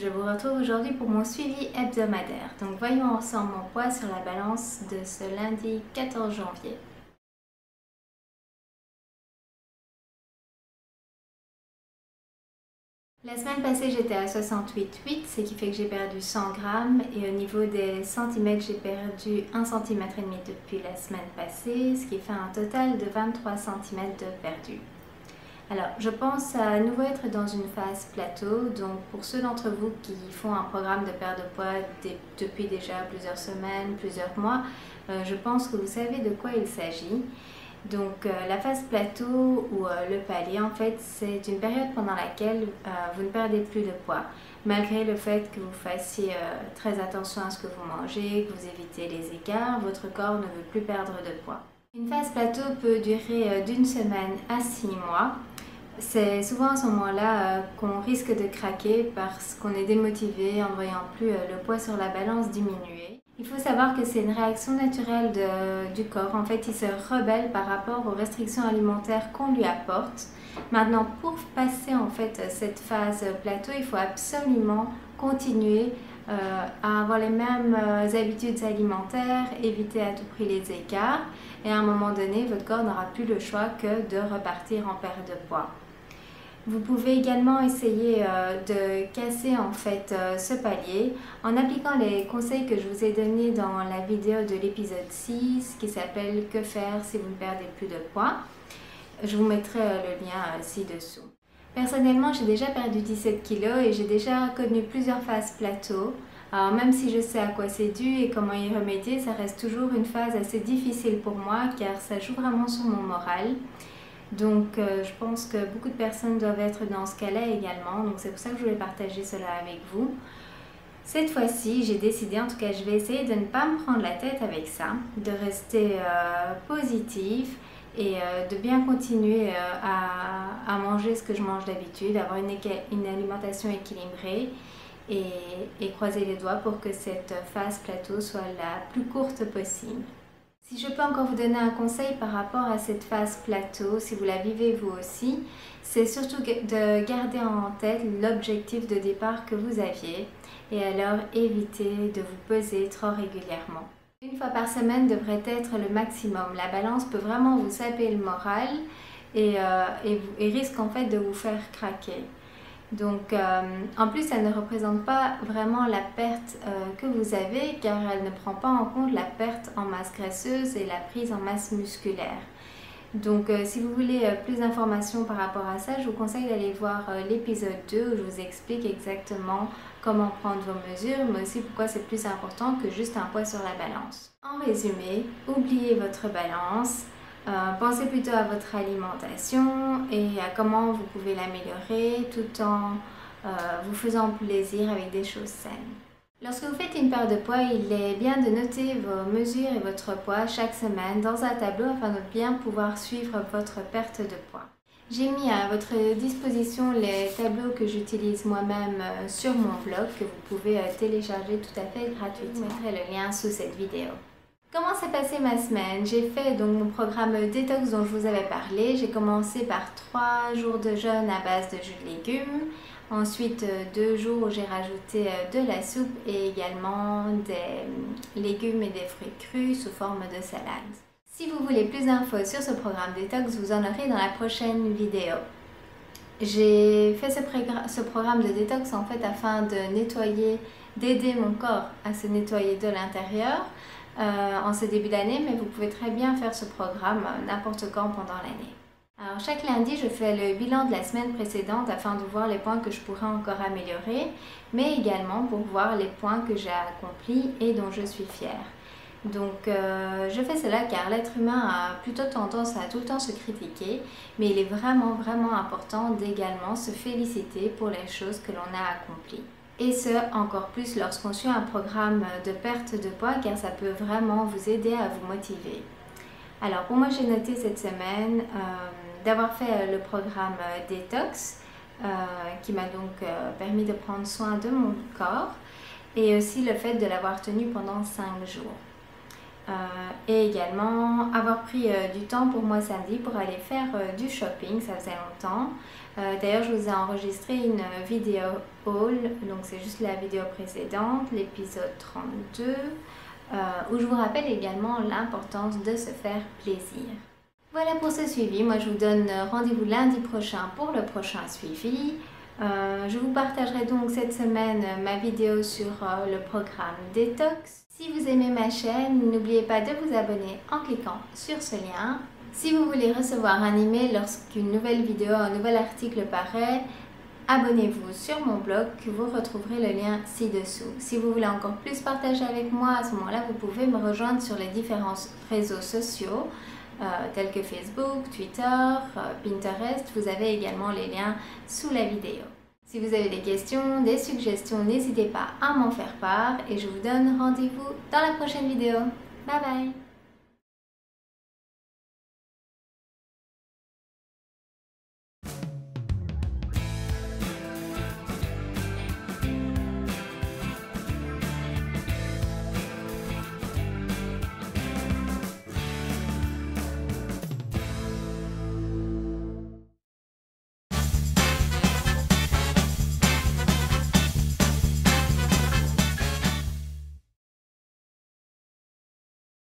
je vous retrouve aujourd'hui pour mon suivi hebdomadaire. Donc voyons ensemble mon poids sur la balance de ce lundi 14 janvier. La semaine passée j'étais à 68,8, ce qui fait que j'ai perdu 100 grammes et au niveau des centimètres j'ai perdu 1,5 cm depuis la semaine passée, ce qui fait un total de 23 cm de perdu. Alors, je pense à nouveau être dans une phase plateau, donc pour ceux d'entre vous qui font un programme de perte de poids depuis déjà plusieurs semaines, plusieurs mois, je pense que vous savez de quoi il s'agit. Donc la phase plateau ou le palier, en fait, c'est une période pendant laquelle vous ne perdez plus de poids, malgré le fait que vous fassiez très attention à ce que vous mangez, que vous évitez les écarts, votre corps ne veut plus perdre de poids. Une phase plateau peut durer d'une semaine à 6 mois. C'est souvent à ce moment-là qu'on risque de craquer parce qu'on est démotivé en ne voyant plus le poids sur la balance diminuer. Il faut savoir que c'est une réaction naturelle du corps. En fait, il se rebelle par rapport aux restrictions alimentaires qu'on lui apporte. Maintenant, pour passer en fait cette phase plateau, il faut absolument continuer à avoir les mêmes habitudes alimentaires, éviter à tout prix les écarts et à un moment donné, votre corps n'aura plus le choix que de repartir en perte de poids. Vous pouvez également essayer de casser en fait ce palier en appliquant les conseils que je vous ai donnés dans la vidéo de l'épisode 6 qui s'appelle « Que faire si vous ne perdez plus de poids ». Je vous mettrai le lien ci-dessous. Personnellement, j'ai déjà perdu 17 kg et j'ai déjà connu plusieurs phases plateau. Alors même si je sais à quoi c'est dû et comment y remédier, ça reste toujours une phase assez difficile pour moi car ça joue vraiment sur mon moral. Donc je pense que beaucoup de personnes doivent être dans ce cas-là également, donc c'est pour ça que je voulais partager cela avec vous. Cette fois-ci, j'ai décidé, en tout cas je vais essayer de ne pas me prendre la tête avec ça, de rester positive et de bien continuer à manger ce que je mange d'habitude, avoir une alimentation équilibrée et croiser les doigts pour que cette phase plateau soit la plus courte possible. Si je peux encore vous donner un conseil par rapport à cette phase plateau, si vous la vivez vous aussi, c'est surtout de garder en tête l'objectif de départ que vous aviez et alors éviter de vous peser trop régulièrement. Une fois par semaine devrait être le maximum. La balance peut vraiment vous saper le moral et risque en fait de vous faire craquer. Donc, en plus, elle ne représente pas vraiment la perte que vous avez car elle ne prend pas en compte la perte en masse graisseuse et la prise en masse musculaire. Donc, si vous voulez plus d'informations par rapport à ça, je vous conseille d'aller voir l'épisode 2 où je vous explique exactement comment prendre vos mesures, mais aussi pourquoi c'est plus important que juste un poids sur la balance. En résumé, oubliez votre balance. Pensez plutôt à votre alimentation et à comment vous pouvez l'améliorer tout en vous faisant plaisir avec des choses saines. Lorsque vous faites une perte de poids, il est bien de noter vos mesures et votre poids chaque semaine dans un tableau afin de bien pouvoir suivre votre perte de poids. J'ai mis à votre disposition les tableaux que j'utilise moi-même sur mon blog que vous pouvez télécharger tout à fait gratuitement. Je mettrai le lien sous cette vidéo. Comment s'est passée ma semaine? J'ai fait donc mon programme détox dont je vous avais parlé. J'ai commencé par 3 jours de jeûne à base de jus de légumes. Ensuite 2 jours où j'ai rajouté de la soupe et également des légumes et des fruits crus sous forme de salade. Si vous voulez plus d'infos sur ce programme détox, vous en aurez dans la prochaine vidéo. J'ai fait ce programme de détox en fait afin de nettoyer, d'aider mon corps à se nettoyer de l'intérieur en ce début d'année, mais vous pouvez très bien faire ce programme n'importe quand pendant l'année. Alors chaque lundi, je fais le bilan de la semaine précédente afin de voir les points que je pourrais encore améliorer, mais également pour voir les points que j'ai accomplis et dont je suis fière. Donc je fais cela car l'être humain a plutôt tendance à tout le temps se critiquer, mais il est vraiment important d'également se féliciter pour les choses que l'on a accomplies. Et ce, encore plus lorsqu'on suit un programme de perte de poids car ça peut vraiment vous aider à vous motiver. Alors pour moi, j'ai noté cette semaine d'avoir fait le programme Détox qui m'a donc permis de prendre soin de mon corps et aussi le fait de l'avoir tenu pendant 5 jours. et également avoir pris du temps pour moi samedi pour aller faire du shopping, ça faisait longtemps. D'ailleurs, je vous ai enregistré une vidéo haul, donc c'est juste la vidéo précédente, l'épisode 32, où je vous rappelle également l'importance de se faire plaisir. Voilà pour ce suivi, moi je vous donne rendez-vous lundi prochain pour le prochain suivi. Je vous partagerai donc cette semaine ma vidéo sur le programme Détox. Si vous aimez ma chaîne, n'oubliez pas de vous abonner en cliquant sur ce lien. Si vous voulez recevoir un email lorsqu'une nouvelle vidéo, un nouvel article paraît, abonnez-vous sur mon blog que vous retrouverez le lien ci-dessous. Si vous voulez encore plus partager avec moi, à ce moment-là, vous pouvez me rejoindre sur les différents réseaux sociaux tels que Facebook, Twitter, Pinterest. Vous avez également les liens sous la vidéo. Si vous avez des questions, des suggestions, n'hésitez pas à m'en faire part et je vous donne rendez-vous dans la prochaine vidéo. Bye bye!